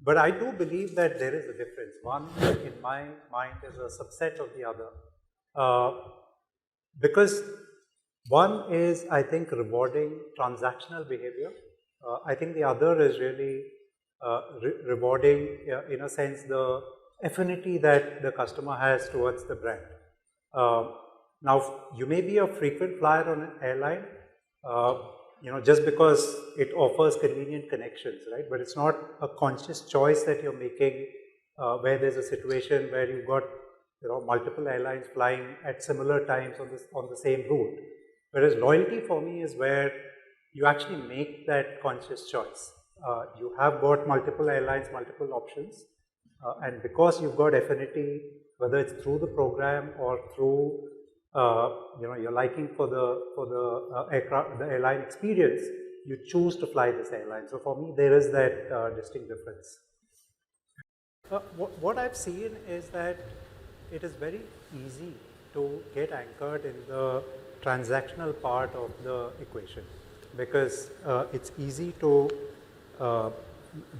But I do believe that there is a difference. One, in my mind, is a subset of the other. Because one is, I think, rewarding transactional behavior. I think the other is really rewarding, in a sense, the affinity that the customer has towards the brand. Now, you may be a frequent flyer on an airline, just because it offers convenient connections, right? But it's not a conscious choice that you're making where there's a situation where you've got multiple airlines flying at similar times on the same route. Whereas loyalty for me is where you actually make that conscious choice. You have got multiple airlines, multiple options, and because you've got affinity, whether it's through the program or through your liking for the aircraft, the airline experience, you choose to fly this airline. So for me, there is that distinct difference. What I've seen is that it is very easy to get anchored in the transactional part of the equation, because it's easy to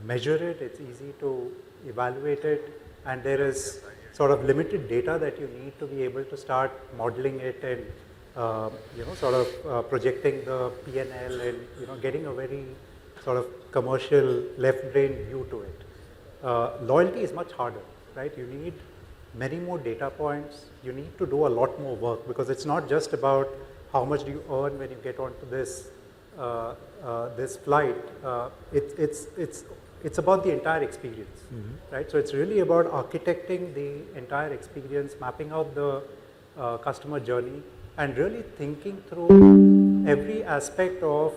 measure it, it's easy to evaluate it, and there is sort of limited data that you need to be able to start modeling it and projecting the P&L and getting a very sort of commercial left brain view to it. Loyalty is much harder, right? You need many more data points. You need to do a lot more work, because it's not just about how much do you earn when you get onto this this flight. It's about the entire experience, right? So it's really about architecting the entire experience, mapping out the customer journey, and really thinking through every aspect of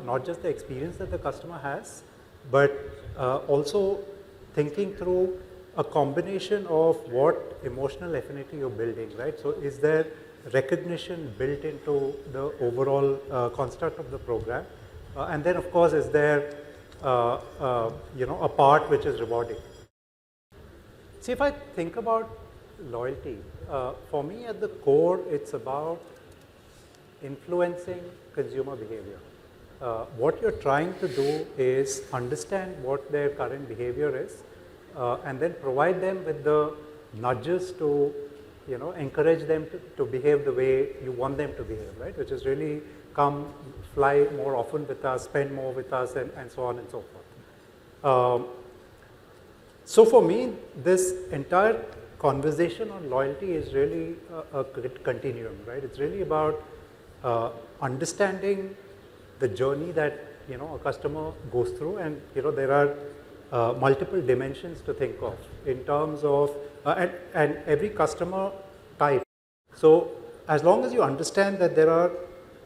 not just the experience that the customer has, but also thinking through a combination of what emotional affinity you're building, right? So is there recognition built into the overall construct of the program? And then of course, is there a part which is rewarding? See, if I think about loyalty, for me at the core, it's about influencing consumer behavior. What you're trying to do is understand what their current behavior is, and then provide them with the nudges to encourage them to behave the way you want them to behave, right? Which is really come, fly more often with us, spend more with us, and so on and so forth. So for me, this entire conversation on loyalty is really a continuum, right? It's really about understanding the journey that a customer goes through, and there are multiple dimensions to think of in terms of and every customer type. So as long as you understand that there are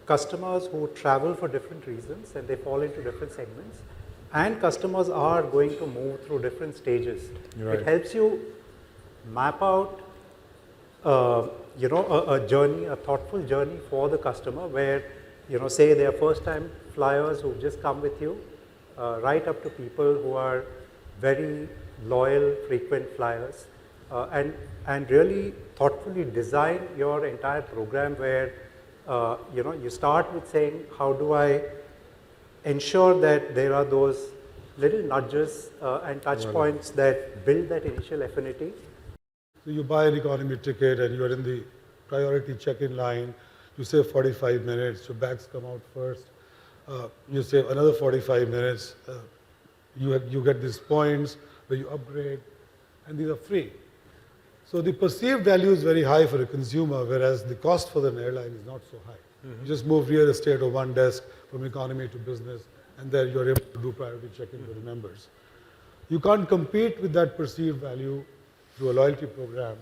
customers who travel for different reasons and they fall into different segments, and customers are going to move through different stages, right. It helps you map out a journey, a thoughtful journey for the customer, where say they are first time flyers who've just come with you, right up to people who are very loyal, frequent flyers, and really thoughtfully design your entire program where you start with saying, how do I ensure that there are those little nudges and touch points that build that initial affinity. So you buy an economy ticket and you're in the priority check-in line, you save 45 minutes, your bags come out first, you save another 45 minutes, you get these points where you upgrade, and these are free. So the perceived value is very high for a consumer, whereas the cost for an airline is not so high. You just move real estate or one desk from economy to business, and there you're able to do priority check-in for the members. You can't compete with that perceived value through a loyalty program,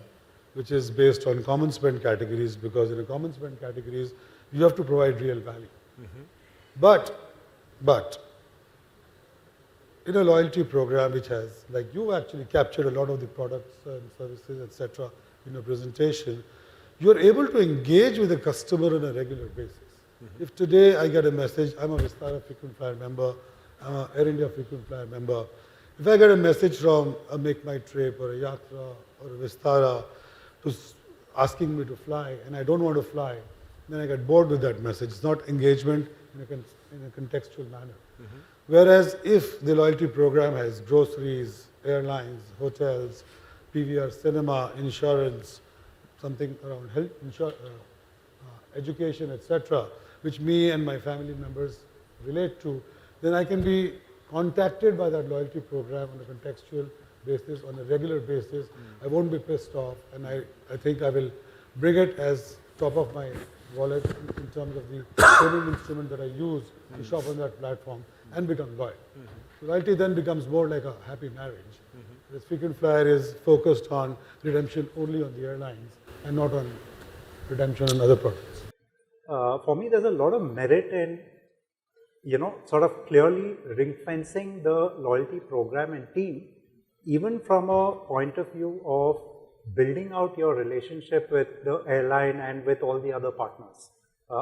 which is based on common spend categories, because in a common spend categories, you have to provide real value. But in a loyalty program which has, like you actually captured a lot of the products and services, etc. in your presentation, you're able to engage with the customer on a regular basis. If today I get a message, I'm a Vistara frequent flyer member, I'm an Air India frequent flyer member. If I get a message from a Make My Trip or a Yatra or a Vistara asking me to fly, and I don't want to fly, then I get bored with that message. It's not engagement in a contextual manner. Whereas if the loyalty program has groceries, airlines, hotels, PVR cinema, insurance, something around health, education, etc., which me and my family members relate to, then I can be contacted by that loyalty program on a contextual basis, on a regular basis. I won't be pissed off, and I think I will bring it as top of my wallet in terms of the payment instrument that I use to shop on that platform and become loyal. So loyalty then becomes more like a happy marriage. Whereas frequent flyer is focused on redemption only on the airlines and not on redemption on other products. For me, there's a lot of merit in, sort of clearly ring fencing the loyalty program and team, even from a point of view of building out your relationship with the airline and with all the other partners.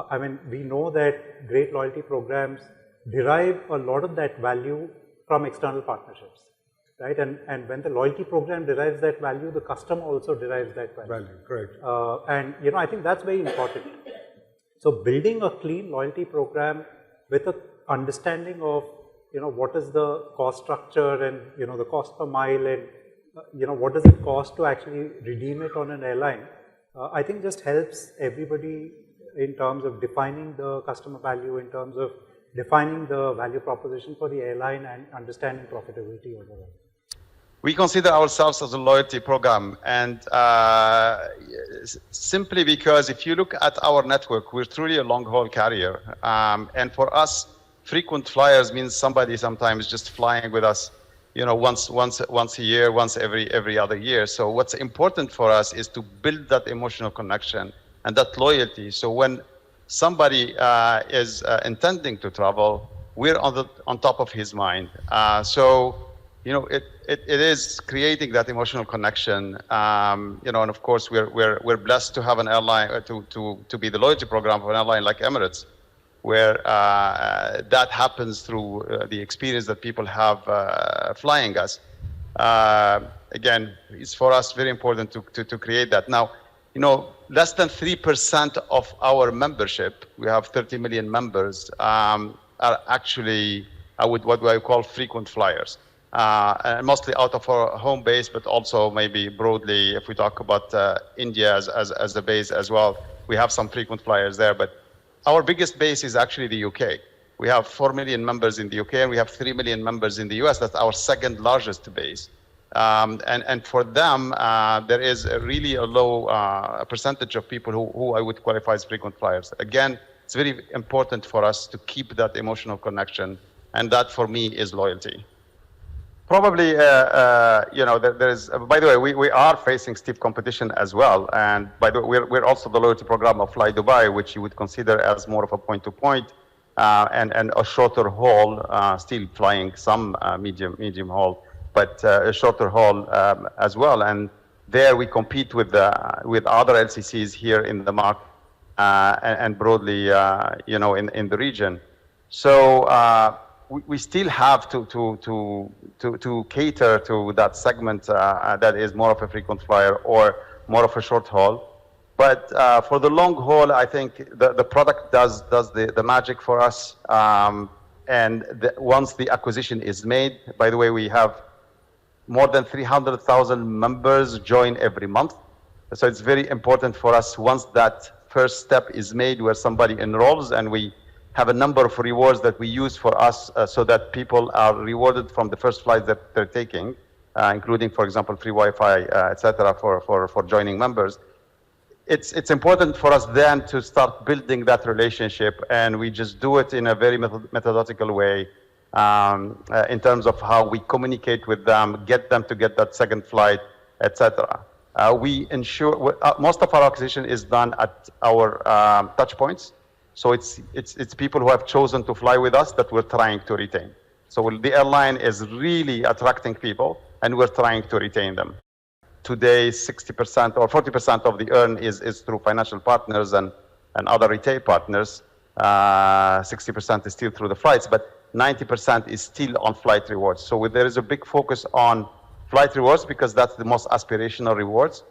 I mean, we know that great loyalty programs derive a lot of that value from external partnerships, right? And when the loyalty program derives that value, the customer also derives that value. Correct. And I think that's very important. So building a clean loyalty program with a understanding of what is the cost structure and the cost per mile and what does it cost to actually redeem it on an airline, I think just helps everybody in terms of defining the customer value, in terms of defining the value proposition for the airline and understanding profitability overall. We consider ourselves as a loyalty program, and simply because if you look at our network, we're truly a long-haul carrier, and for us, frequent flyers means somebody sometimes just flying with us, once a year, once every other year. So what's important for us is to build that emotional connection and that loyalty. So when somebody is intending to travel, we're on top of his mind. It is creating that emotional connection, and of course we're blessed to have an airline to be the loyalty program of an airline like Emirates, where that happens through the experience that people have flying us. Again, it's for us very important to create that. Now, less than 3% of our membership, we have 30 million members, are actually what I call frequent flyers. And mostly out of our home base, but also maybe broadly, if we talk about India as the base as well, we have some frequent flyers there. But our biggest base is actually the UK. We have 4 million members in the UK, and we have 3 million members in the US. That's our second largest base. And for them, there is really a low percentage of people who I would qualify as frequent flyers. Again, it's very important for us to keep that emotional connection, and that for me is loyalty. Probably, there is, by the way, we are facing stiff competition as well. And by the way, we're also the loyalty program of Fly Dubai, which you would consider as more of a point-to-point and a shorter haul, still flying some medium haul, but a shorter haul as well. And there we compete with other LCCs here in the market and broadly, in the region. So we still have to cater to that segment that is more of a frequent flyer or more of a short haul. But for the long haul, I think the product does the magic for us. Once the acquisition is made, by the way, we have more than 300,000 members join every month. So it's very important for us once that first step is made where somebody enrolls, and we have a number of rewards that we use for us so that people are rewarded from the first flight that they're taking, including, for example, free Wi-Fi, etc. for joining members. It's important for us then to start building that relationship, and we just do it in a very methodological way in terms of how we communicate with them, get them to get that second flight, etc. We ensure most of our acquisition is done at our touch points. So it's people who have chosen to fly with us that we're trying to retain. So the airline is really attracting people, and we're trying to retain them. Today, 60% or 40% of the earn is through financial partners and other retail partners. 60% is still through the flights, but 90% is still on flight rewards. So there is a big focus on flight rewards because that's the most aspirational rewards.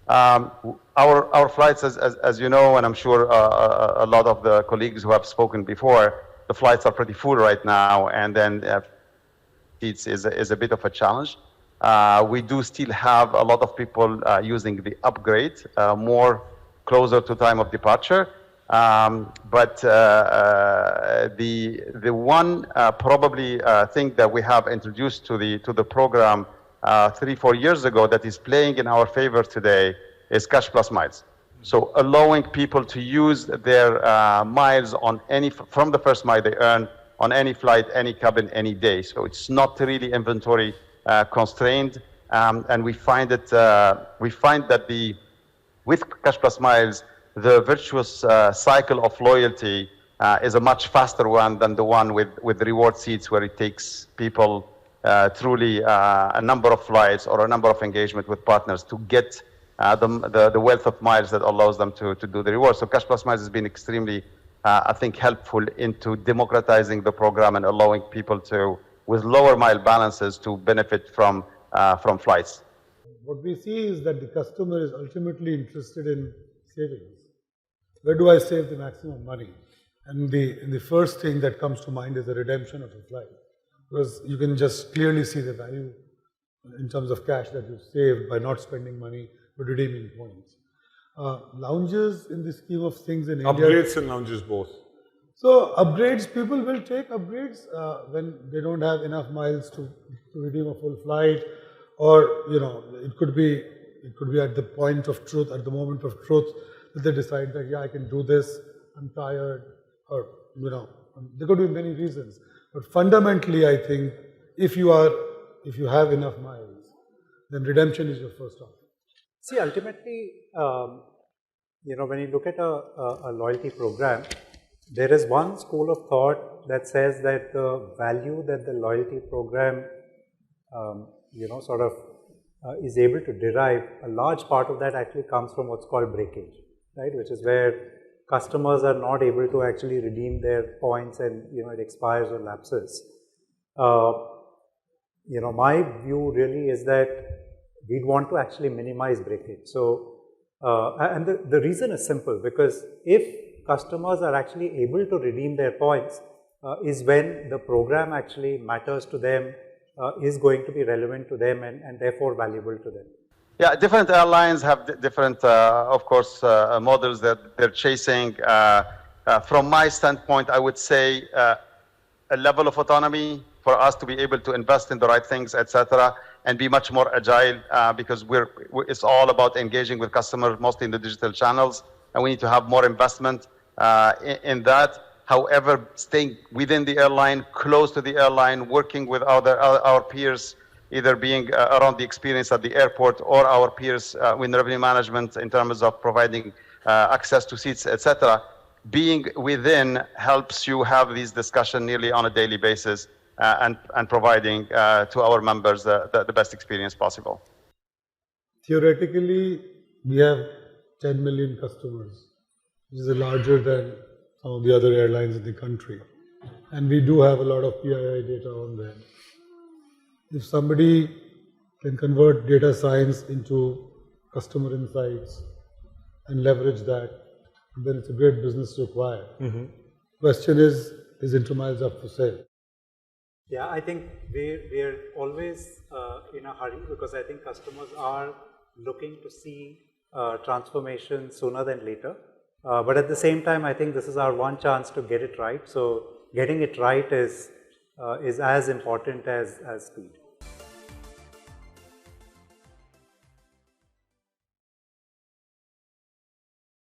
Our flights, as you know, and I'm sure a lot of the colleagues who have spoken before, the flights are pretty full right now, and then seats is a bit of a challenge. We do still have a lot of people using the upgrade, more closer to time of departure. But the one probably thing that we have introduced to the program 3-4 years ago that is playing in our favor today is Cash Plus Miles. So allowing people to use their miles on from the first mile they earn on any flight, any cabin, any day. So it's not really inventory constrained, and we find that with Cash Plus Miles, the virtuous cycle of loyalty is a much faster one than the one with reward seats, where it takes people truly a number of flights or a number of engagement with partners to get the wealth of miles that allows them to do the rewards. So Cash Plus Miles has been extremely, I think, helpful into democratizing the program and allowing people to, with lower mile balances, to benefit from flights. What we see is that the customer is ultimately interested in savings. Where do I save the maximum money? And the first thing that comes to mind is the redemption of a flight, because you can just clearly see the value in terms of cash that you've saved by not spending money but redeeming points. Lounges, in the scheme of things in India... Upgrades and lounges both. So upgrades, people will take upgrades when they don't have enough miles to redeem a full flight, or it could be at the point of truth, at the moment of truth, that they decide that, yeah, I can do this, I'm tired, or there could be many reasons. But fundamentally, I think if you have enough miles, then redemption is your first option. See, ultimately, when you look at a loyalty program, there is one school of thought that says that the value that the loyalty program, is able to derive, a large part of that actually comes from what's called breakage, right? Which is where customers are not able to actually redeem their points, and it expires or lapses. My view really is that we'd want to actually minimize breakage. So, and the reason is simple, because if customers are actually able to redeem their points, is when the program actually matters to them, is going to be relevant to them, and therefore valuable to them. Yeah, different airlines have different, of course, models that they're chasing. From my standpoint, I would say a level of autonomy for us to be able to invest in the right things, etc., and be much more agile, because it's all about engaging with customers, mostly in the digital channels, and we need to have more investment in that. However, staying within the airline, close to the airline, working with our peers, either being around the experience at the airport, or our peers with revenue management in terms of providing access to seats, etc. Being within helps you have these discussions nearly on a daily basis, and providing to our members the best experience possible. Theoretically, we have 10 million customers, which is larger than some of the other airlines in the country. And we do have a lot of PII data on them. If somebody can convert data science into customer insights and leverage that, then it's a great business to acquire. Question is Intermiles up for sale? Yeah, I think we're always in a hurry, because I think customers are looking to see transformation sooner than later. But at the same time, I think this is our one chance to get it right. So getting it right is as important as speed.